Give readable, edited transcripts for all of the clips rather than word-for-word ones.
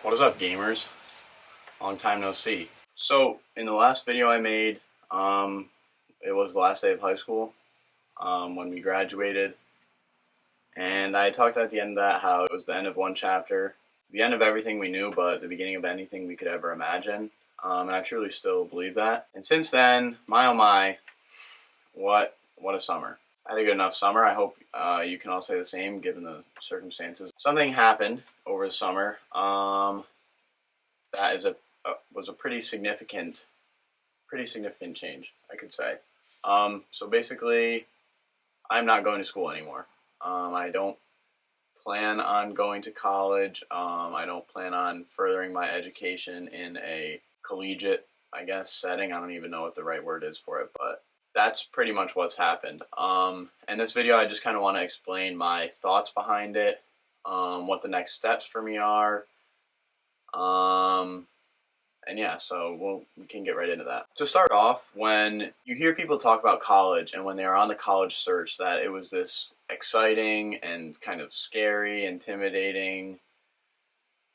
What is up, gamers? Long time no see. So, in the last video I made, it was the last day of high school, when we graduated, and I talked at the end of that how it was the end of one chapter, the end of everything we knew, but the beginning of anything we could ever imagine, and I truly still believe that. And since then, my oh my, what a summer. I had a good enough summer. I hope you can all say the same given the circumstances. Something happened over the summer that was a pretty significant change, I could say. So basically, I'm not going to school anymore. I don't plan on going to college. I don't plan on furthering my education in a collegiate, I guess, setting. I don't even know what the right word is for it, but that's pretty much what's happened. In this video, I just kind of want to explain my thoughts behind it, what the next steps for me are, and yeah, so we can get right into that. To start off, when you hear people talk about college and when they are on the college search, that it was this exciting and kind of scary, intimidating,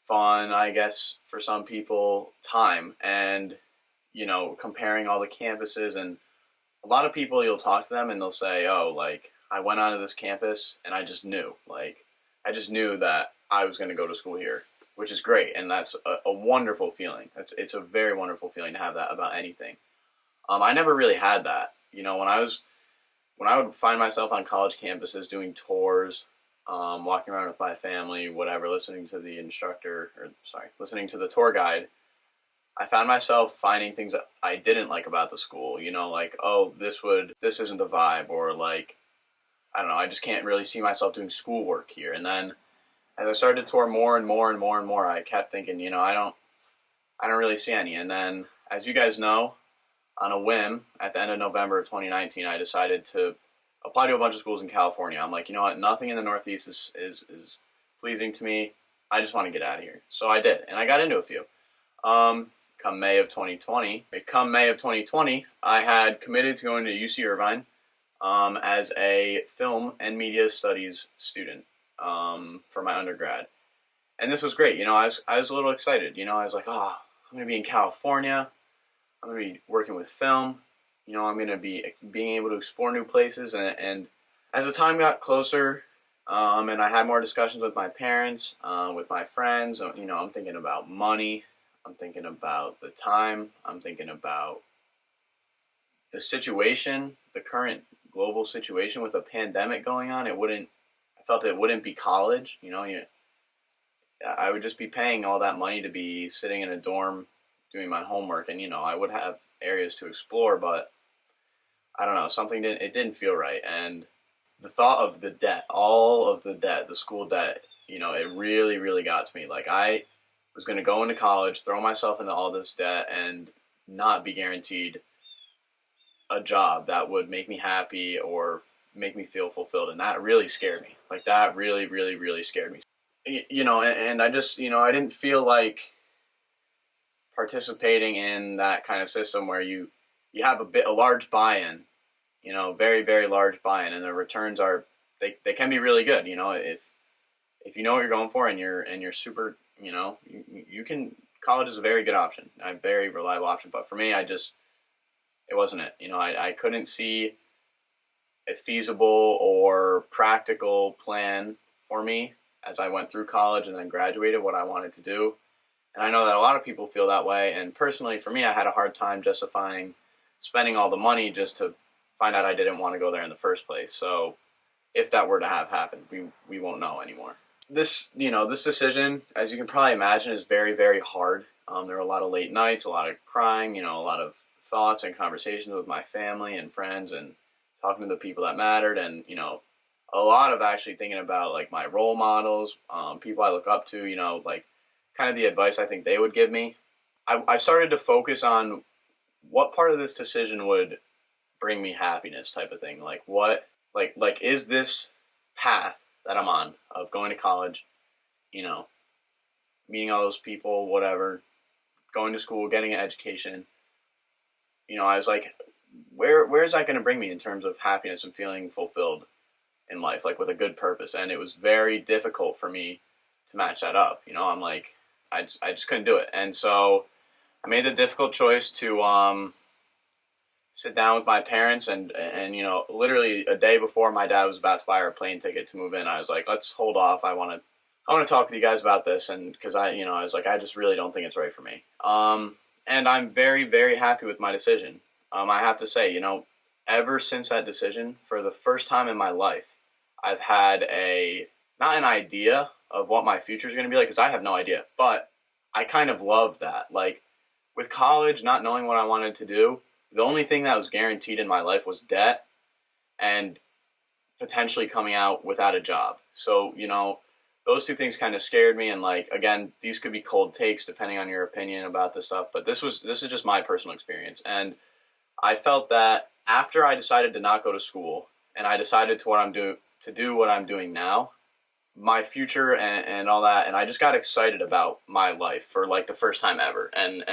fun, I guess, for some people, time, and, you know, comparing all the campuses. And a lot of people, you'll talk to them and they'll say, oh, like, I went onto this campus and I just knew that I was going to go to school here, which is great. And that's a wonderful feeling. It's a very wonderful feeling to have that about anything. I never really had that. You know, when I would find myself on college campuses doing tours, walking around with my family, whatever, listening to the tour guide, I found myself finding things that I didn't like about the school, you know, like, oh, this isn't the vibe, or like, I don't know, I just can't really see myself doing schoolwork here. And then as I started to tour more and more and more and more, I kept thinking, you know, I don't really see any. And then, as you guys know, on a whim, at the end of November of 2019, I decided to apply to a bunch of schools in California. I'm like, you know what, nothing in the Northeast is pleasing to me. I just want to get out of here. So I did, and I got into a few. Come May of 2020, I had committed to going to UC Irvine as a film and media studies student for my undergrad. And this was great. You know, I was a little excited. You know, I was like, oh, I'm going to be in California. I'm going to be working with film. You know, I'm going to be being able to explore new places. And as the time got closer, and I had more discussions with my parents, with my friends, you know, I'm thinking about money. I'm thinking about the time. I'm thinking about the situation, the current global situation with a pandemic going on. I felt it wouldn't be college. You know, I would just be paying all that money to be sitting in a dorm doing my homework, and, you know, I would have areas to explore, but I don't know, it didn't feel right. And the thought of the debt, all of the debt, the school debt, you know, it really, really got to me. Like, I was going to go into college, throw myself into all this debt, and not be guaranteed a job that would make me happy or make me feel fulfilled. And that really scared me. Like, that really, really, really scared me. You know, and I just, you know, I didn't feel like participating in that kind of system where you have a large buy-in, you know, very, very large buy-in, and the returns are, they can be really good. You know, if you know what you're going for and you're super, you know, you can, college is a very good option, a very reliable option. But for me, it wasn't it. You know, I couldn't see a feasible or practical plan for me as I went through college and then graduated, what I wanted to do. And I know that a lot of people feel that way. And personally, for me, I had a hard time justifying spending all the money just to find out I didn't want to go there in the first place. So if that were to have happened, we won't know anymore. This decision, as you can probably imagine, is very, very hard. There were a lot of late nights, a lot of crying, you know, a lot of thoughts and conversations with my family and friends, and talking to the people that mattered, and, you know, a lot of actually thinking about, like, my role models, people I look up to, you know, like, kind of the advice I think they would give me. I started to focus on what part of this decision would bring me happiness, type of thing. Like, is this path that I'm on of going to college, you know, meeting all those people, whatever, going to school, getting an education, you know, I was like, where is that going to bring me in terms of happiness and feeling fulfilled in life, like with a good purpose? And it was very difficult for me to match that up. You know, I'm like, I just couldn't do it. And so I made the difficult choice to sit down with my parents and literally a day before my dad was about to buy our plane ticket to move in, I was like, let's hold off. I want to talk with you guys about this, and because I was like, I just really don't think it's right for me. And I'm very, very happy with my decision. I have to say, ever since that decision, for the first time in my life, I've had not an idea of what my future is going to be like, because I have no idea, but I kind of love that. Like, with college, not knowing what I wanted to do, the only thing that was guaranteed in my life was debt and potentially coming out without a job. So, those two things kind of scared me. And like, again, these could be cold takes depending on your opinion about this stuff, but this is just my personal experience. And I felt that after I decided to not go to school and I decided to do what I'm doing now, my future and all that, and I just got excited about my life for like the first time ever. And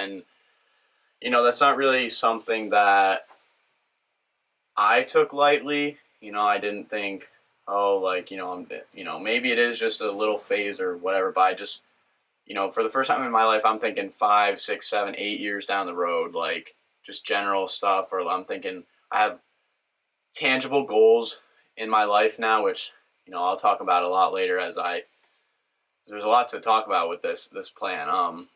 that's not really something that I took lightly. I didn't think, oh, like, maybe it is just a little phase or whatever, but I just, for the first time in my life, I'm thinking 5, 6, 7, 8 years down the road, like just general stuff, or I'm thinking I have tangible goals in my life now, which, I'll talk about a lot later there's a lot to talk about with this plan.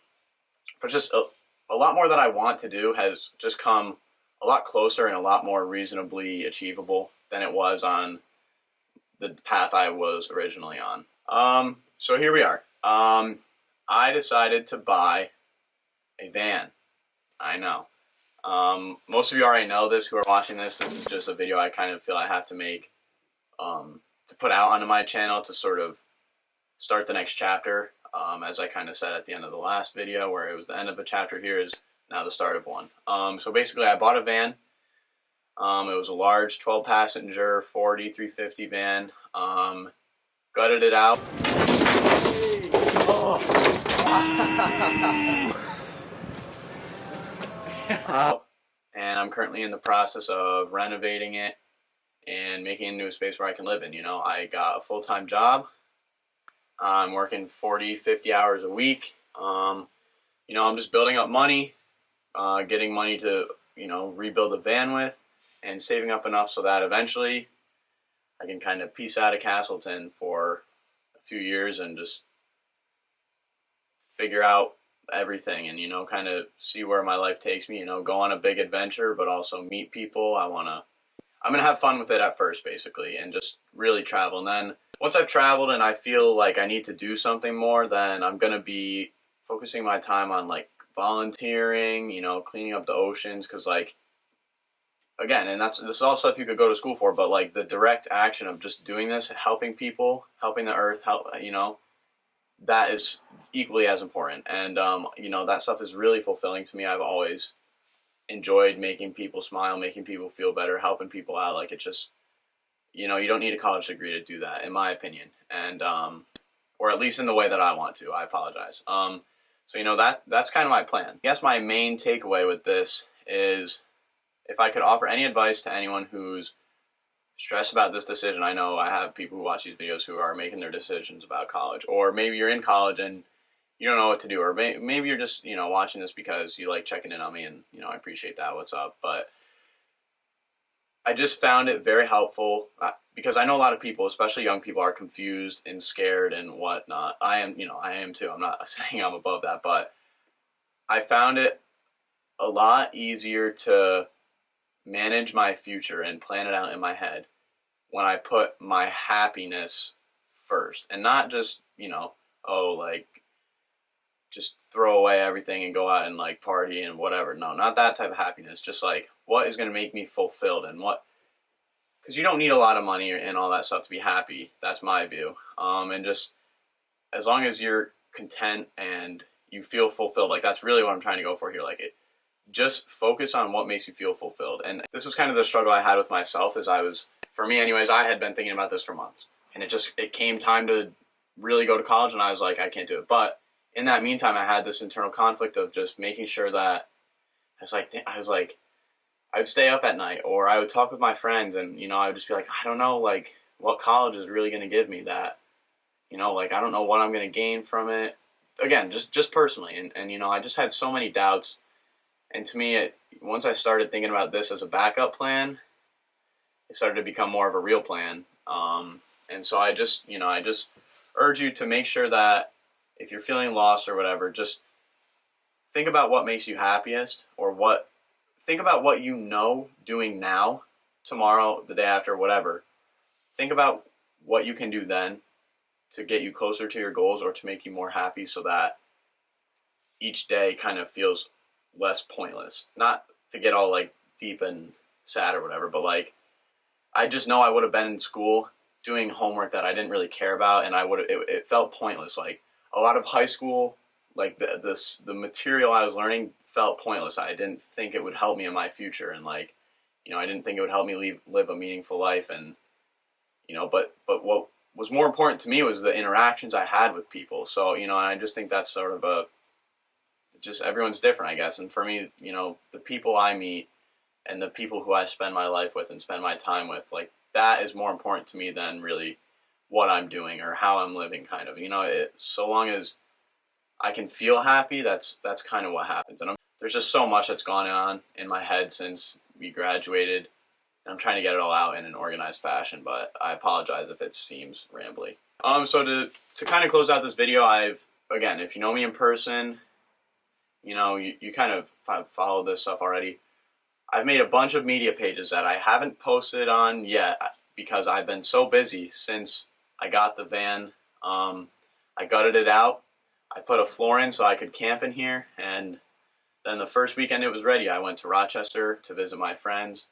But just a lot more that I want to do has just come a lot closer and a lot more reasonably achievable than it was on the path I was originally on. So here we are. I decided to buy a van. I know. Most of you already know this who are watching this. This is just a video I kind of feel I have to make to put out onto my channel to sort of start the next chapter. As I kind of said at the end of the last video, where it was the end of a chapter, here is now the start of one. So basically I bought a van. It was a large 12-passenger Ford E350 van. Gutted it out. And I'm currently in the process of renovating it and making it into a space where I can live in. I got a full-time job. I'm working 40, 50 hours a week. I'm just building up money, getting money to, rebuild the van with, and saving up enough so that eventually I can kind of piece out of Castleton for a few years and just figure out everything and, kind of see where my life takes me, go on a big adventure, but also meet people. I'm going to have fun with it at first, basically, and just really travel. And then once I've traveled and I feel like I need to do something more, then I'm going to be focusing my time on like volunteering, cleaning up the oceans. Cause like, again, and this is all stuff you could go to school for, but like the direct action of just doing this, helping people, helping the earth, that is equally as important. And, that stuff is really fulfilling to me. I've always enjoyed making people smile, making people feel better, helping people out. Like, it's just, you don't need a college degree to do that, in my opinion. And, or at least in the way that I want to. I apologize. So, that's kind of my plan. I guess my main takeaway with this is, if I could offer any advice to anyone who's stressed about this decision. I know I have people who watch these videos who are making their decisions about college, or maybe you're in college and you don't know what to do, or maybe you're just, watching this because you like checking in on me, and, I appreciate that. What's up? But I just found it very helpful because I know a lot of people, especially young people, are confused and scared and whatnot. I am too. I'm not saying I'm above that, but I found it a lot easier to manage my future and plan it out in my head when I put my happiness first, and not just, just throw away everything and go out and like party and whatever. No, not that type of happiness. Just like, what is going to make me fulfilled, and because you don't need a lot of money and all that stuff to be happy. That's my view. And just as long as you're content and you feel fulfilled, like that's really what I'm trying to go for here. Like, just focus on what makes you feel fulfilled. And this was kind of the struggle I had with myself, for me anyways, I had been thinking about this for months, and it came time to really go to college, and I was like, I can't do it. But in that meantime, I had this internal conflict of just making sure that I would stay up at night, or I would talk with my friends, and, I would just be like, I don't know, like, what college is really going to give me that, I don't know what I'm going to gain from it. again, just personally, and you know, I just had so many doubts, and to me, once I started thinking about this as a backup plan, it started to become more of a real plan. And so I just urge you to make sure that if you're feeling lost or whatever, just think about what makes you happiest, or think about what you know doing now, tomorrow, the day after, whatever. Think about what you can do then to get you closer to your goals or to make you more happy, so that each day kind of feels less pointless. Not to get all like deep and sad or whatever, but like, I just know I would have been in school doing homework that I didn't really care about, and it felt pointless. Like, a lot of high school, like the material I was learning felt pointless. I didn't think it would help me in my future, and like, you know, I didn't think it would help me live a meaningful life. And you know, but what was more important to me was the interactions I had with people. So, you know, and I just think that's sort of just everyone's different, I guess. And for me, you know, the people I meet and the people who I spend my life with and spend my time with, like, that is more important to me than really what I'm doing or how I'm living, kind of. You know, so long as I can feel happy, that's kind of what happens. And there's just so much that's gone on in my head since we graduated. I'm trying to get it all out in an organized fashion, but I apologize if it seems rambly. So to kind of close out this video, again, if you know me in person, you know, you kind of followed this stuff already. I've made a bunch of media pages that I haven't posted on yet because I've been so busy since I got the van. I gutted it out. I put a floor in so I could camp in here, and then the first weekend it was ready, I went to Rochester to visit my friends.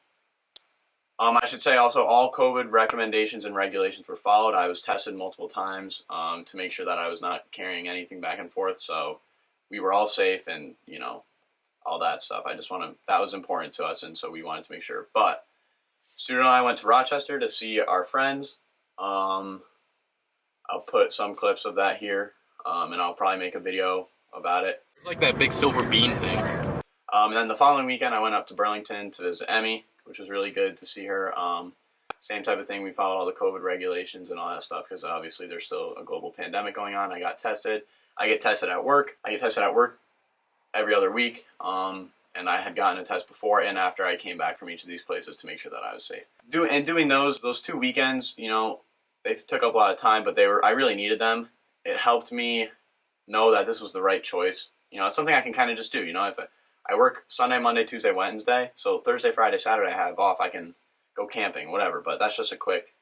I should say also all COVID recommendations and regulations were followed. I was tested multiple times to make sure that I was not carrying anything back and forth, so we were all safe, and, you know, all that stuff. That was important to us, and so we wanted to make sure. But Stuart and I went to Rochester to see our friends. I'll put some clips of that here, and I'll probably make a video about it. It's like that big silver bean thing. And then the following weekend, I went up to Burlington to visit Emmy, which was really good to see her. Same type of thing. We followed all the COVID regulations and all that stuff because obviously there's still a global pandemic going on. I got tested. I get tested at work. Every other week. And I had gotten a test before and after I came back from each of these places to make sure that I was safe. Doing those 2 weekends, you know, they took up a lot of time, but I really needed them. It helped me know that this was the right choice. You know, it's something I can kind of just do. You know, if I work Sunday, Monday, Tuesday, Wednesday, so Thursday, Friday, Saturday I have off, I can go camping, whatever. But that's just a quick,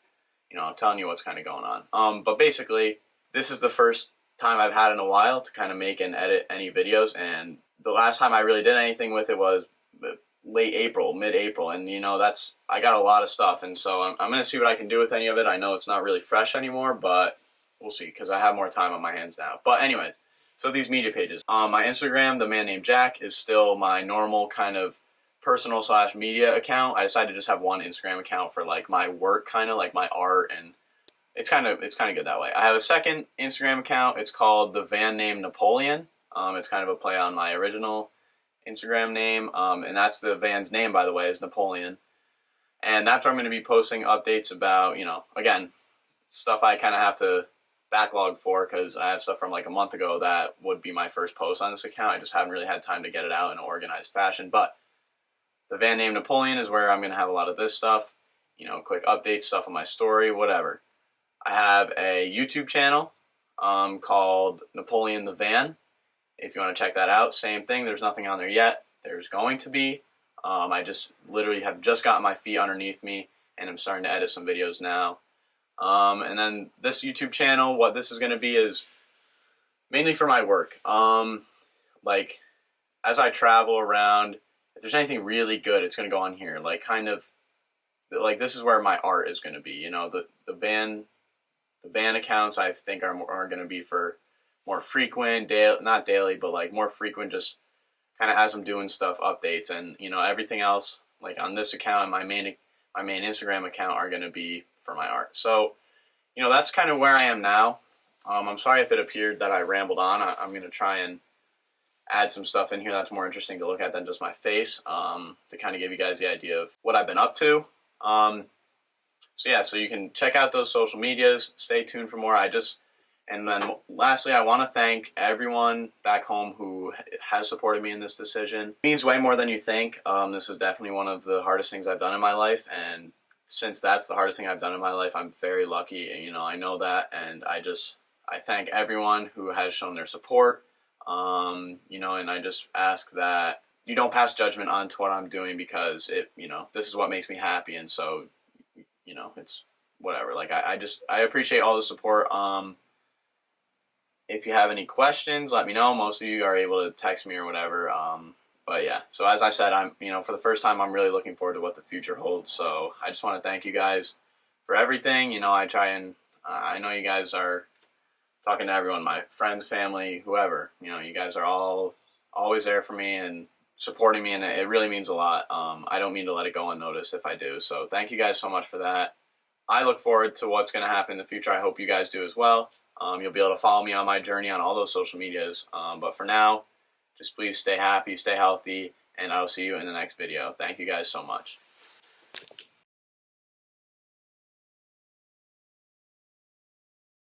you know, I'm telling you what's kind of going on. But basically, this is the first time I've had in a while to kind of make and edit any videos, and the last time I really did anything with it was mid-April, and you know, I got a lot of stuff, and so I'm going to see what I can do with any of it. I know it's not really fresh anymore, but we'll see, because I have more time on my hands now. But anyways, so these media pages. My Instagram, The Man Named Jack, is still my normal kind of personal / media account. I decided to just have one Instagram account for like my work, kind of like my art, and it's kind of good that way. I have a second Instagram account. It's called The Van Named Napoleon. It's kind of a play on my original Instagram name, and that's the van's name, by the way, is Napoleon. And that's where I'm going to be posting updates about, you know, again, stuff I kind of have to backlog for because I have stuff from like a month ago that would be my first post on this account. I just haven't really had time to get it out in an organized fashion. But The Van Named Napoleon is where I'm going to have a lot of this stuff, you know, quick updates, stuff on my story, whatever. I have a YouTube channel called Napoleon the Van. If you want to check that out, same thing. There's nothing on there yet. There's going to be. I just literally have just gotten my feet underneath me, and I'm starting to edit some videos now. And then this YouTube channel, what this is going to be is mainly for my work. Like, as I travel around, if there's anything really good, it's going to go on here. Like, kind of, like, this is where my art is going to be. You know, the van accounts I think are going to be for more frequent, not daily, but like more frequent, just kind of as I'm doing stuff, updates, and you know, everything else like on this account and my main Instagram account are going to be for my art. So, you know, that's kind of where I am now. I'm sorry if it appeared that I rambled on. I'm going to try and add some stuff in here that's more interesting to look at than just my face, to kind of give you guys the idea of what I've been up to. So yeah, so you can check out those social medias. Stay tuned for more. I just And then lastly, I want to thank everyone back home who has supported me in this decision. It means way more than you think. This is definitely one of the hardest things I've done in my life, and since that's the hardest thing I've done in my life, I'm very lucky. I know that, and I thank everyone who has shown their support. And I just ask that you don't pass judgment on to what I'm doing, because this is what makes me happy, and so, it's whatever. Like I appreciate all the support. If you have any questions, let me know. Most of you are able to text me or whatever. But yeah, so as I said, for the first time, I'm really looking forward to what the future holds. So I just want to thank you guys for everything. I know you guys are talking to everyone, my friends, family, whoever. You guys are all always there for me and supporting me, and it really means a lot. I don't mean to let it go unnoticed if I do. So thank you guys so much for that. I look forward to what's going to happen in the future. I hope you guys do as well. You'll be able to follow me on my journey on all those social medias. But for now, just please stay happy, stay healthy, and I'll see you in the next video. Thank you guys so much.